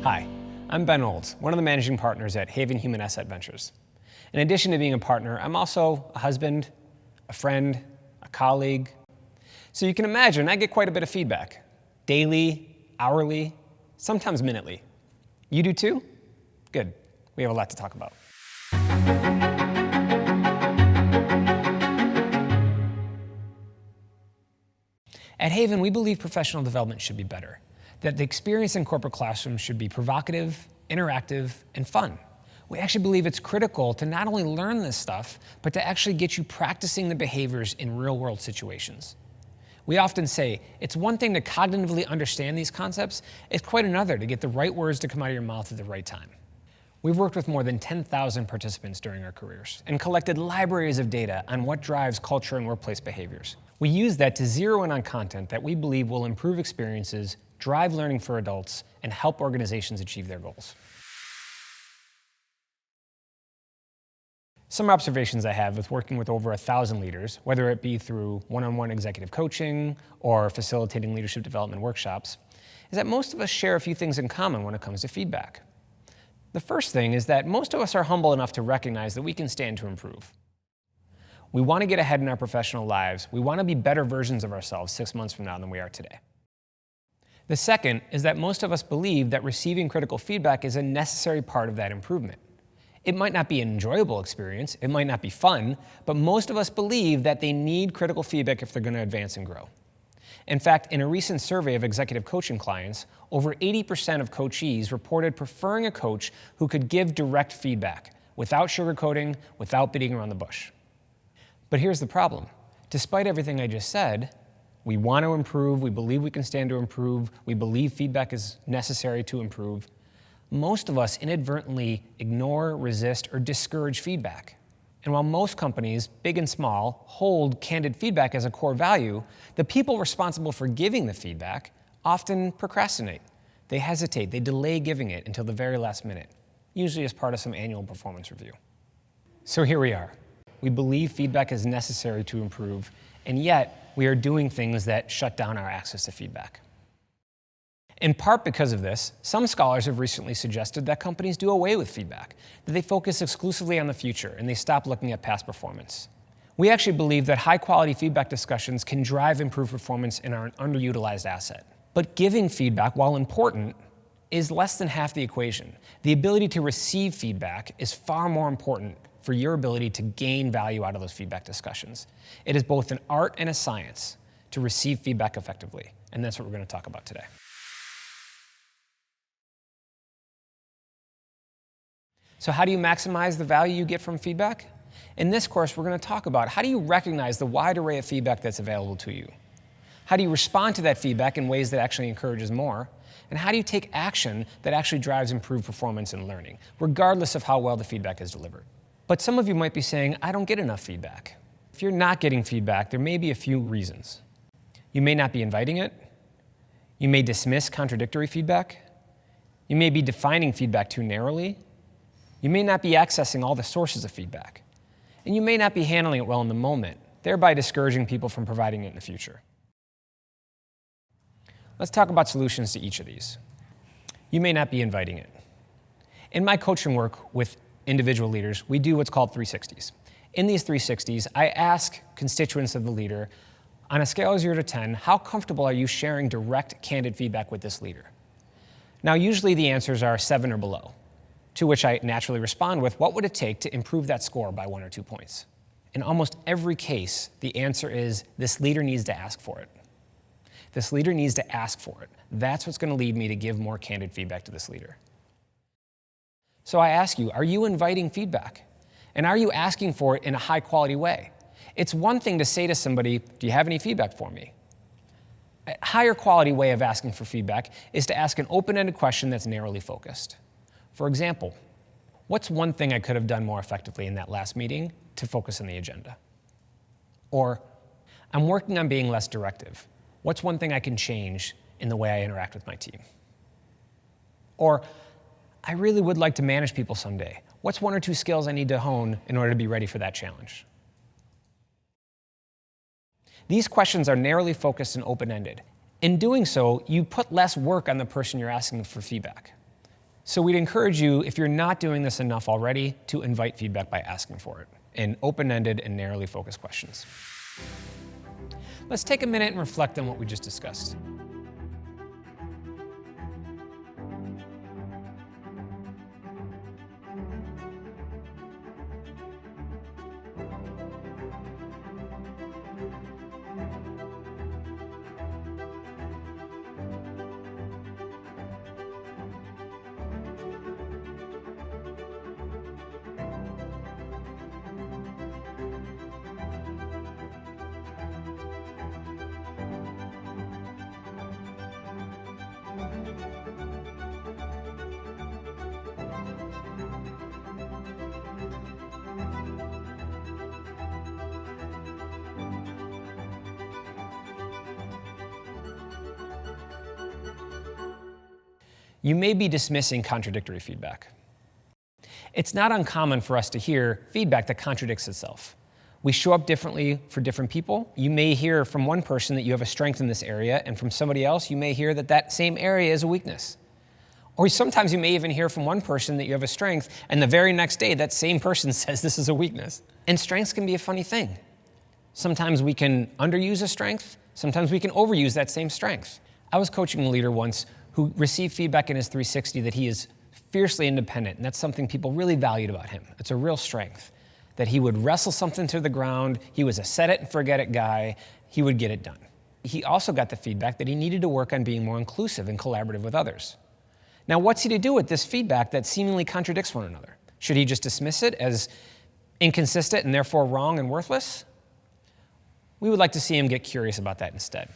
Hi, I'm Ben Olds, one of the managing partners at Haven Human Asset Ventures. In addition to being a partner, I'm also a husband, a friend, a colleague. So you can imagine I get quite a bit of feedback, daily, hourly, sometimes minutely. You do too? Good. We have a lot to talk about. At Haven, we believe professional development should be better, that the experience in corporate classrooms should be provocative, interactive, and fun. We actually believe it's critical to not only learn this stuff, but to actually get you practicing the behaviors in real-world situations. We often say, it's one thing to cognitively understand these concepts, it's quite another to get the right words to come out of your mouth at the right time. We've worked with more than 10,000 participants during our careers and collected libraries of data on what drives culture and workplace behaviors. We use that to zero in on content that we believe will improve experiences, drive learning for adults, and help organizations achieve their goals. Some observations I have with working with over 1,000 leaders, whether it be through one-on-one executive coaching or facilitating leadership development workshops, is that most of us share a few things in common when it comes to feedback. The first thing is that most of us are humble enough to recognize that we can stand to improve. We want to get ahead in our professional lives. We want to be better versions of ourselves 6 months from now than we are today. The second is that most of us believe that receiving critical feedback is a necessary part of that improvement. It might not be an enjoyable experience, it might not be fun, but most of us believe that they need critical feedback if they're going to advance and grow. In fact, in a recent survey of executive coaching clients, over 80% of coachees reported preferring a coach who could give direct feedback, without sugarcoating, without beating around the bush. But here's the problem. Despite everything I just said, we want to improve, we believe we can stand to improve, we believe feedback is necessary to improve. Most of us inadvertently ignore, resist, or discourage feedback. And while most companies, big and small, hold candid feedback as a core value, the people responsible for giving the feedback often procrastinate. They hesitate, they delay giving it until the very last minute, usually as part of some annual performance review. So here we are. We believe feedback is necessary to improve, and yet we are doing things that shut down our access to feedback. In part because of this, some scholars have recently suggested that companies do away with feedback, that they focus exclusively on the future and they stop looking at past performance. We actually believe that high-quality feedback discussions can drive improved performance in our underutilized asset. But giving feedback, while important, is less than half the equation. The ability to receive feedback is far more important for your ability to gain value out of those feedback discussions. It is both an art and a science to receive feedback effectively, and that's what we're going to talk about today. So how do you maximize the value you get from feedback? In this course, we're going to talk about how do you recognize the wide array of feedback that's available to you? How do you respond to that feedback in ways that actually encourages more? And how do you take action that actually drives improved performance and learning, regardless of how well the feedback is delivered? But some of you might be saying, I don't get enough feedback. If you're not getting feedback, there may be a few reasons. You may not be inviting it. You may dismiss contradictory feedback. You may be defining feedback too narrowly. You may not be accessing all the sources of feedback. And you may not be handling it well in the moment, thereby discouraging people from providing it in the future. Let's talk about solutions to each of these. You may not be inviting it. In my coaching work with individual leaders, we do what's called 360s. In these 360s, I ask constituents of the leader, on a scale of 0 to 10, how comfortable are you sharing direct, candid feedback with this leader? Now, usually the answers are 7 or below, to which I naturally respond with, what would it take to improve that score by 1 or 2 points? In almost every case, the answer is, this leader needs to ask for it. This leader needs to ask for it. That's what's going to lead me to give more candid feedback to this leader. So I ask you, are you inviting feedback? And are you asking for it in a high-quality way? It's one thing to say to somebody, do you have any feedback for me? A higher quality way of asking for feedback is to ask an open-ended question that's narrowly focused. For example, what's one thing I could have done more effectively in that last meeting to focus on the agenda? Or, I'm working on being less directive. What's one thing I can change in the way I interact with my team? Or, I really would like to manage people someday. What's 1 or 2 skills I need to hone in order to be ready for that challenge? These questions are narrowly focused and open-ended. In doing so, you put less work on the person you're asking for feedback. So we'd encourage you, if you're not doing this enough already, to invite feedback by asking for it in open-ended and narrowly focused questions. Let's take a minute and reflect on what we just discussed. You may be dismissing contradictory feedback. It's not uncommon for us to hear feedback that contradicts itself. We show up differently for different people. You may hear from one person that you have a strength in this area, and from somebody else, you may hear that that same area is a weakness. Or sometimes you may even hear from one person that you have a strength, and the very next day, that same person says this is a weakness. And strengths can be a funny thing. Sometimes we can underuse a strength. Sometimes we can overuse that same strength. I was coaching a leader once who received feedback in his 360 that he is fiercely independent, and that's something people really valued about him. It's a real strength, that he would wrestle something to the ground, he was a set it and forget it guy, he would get it done. He also got the feedback that he needed to work on being more inclusive and collaborative with others. Now, what's he to do with this feedback that seemingly contradicts one another? Should he just dismiss it as inconsistent and therefore wrong and worthless? We would like to see him get curious about that instead.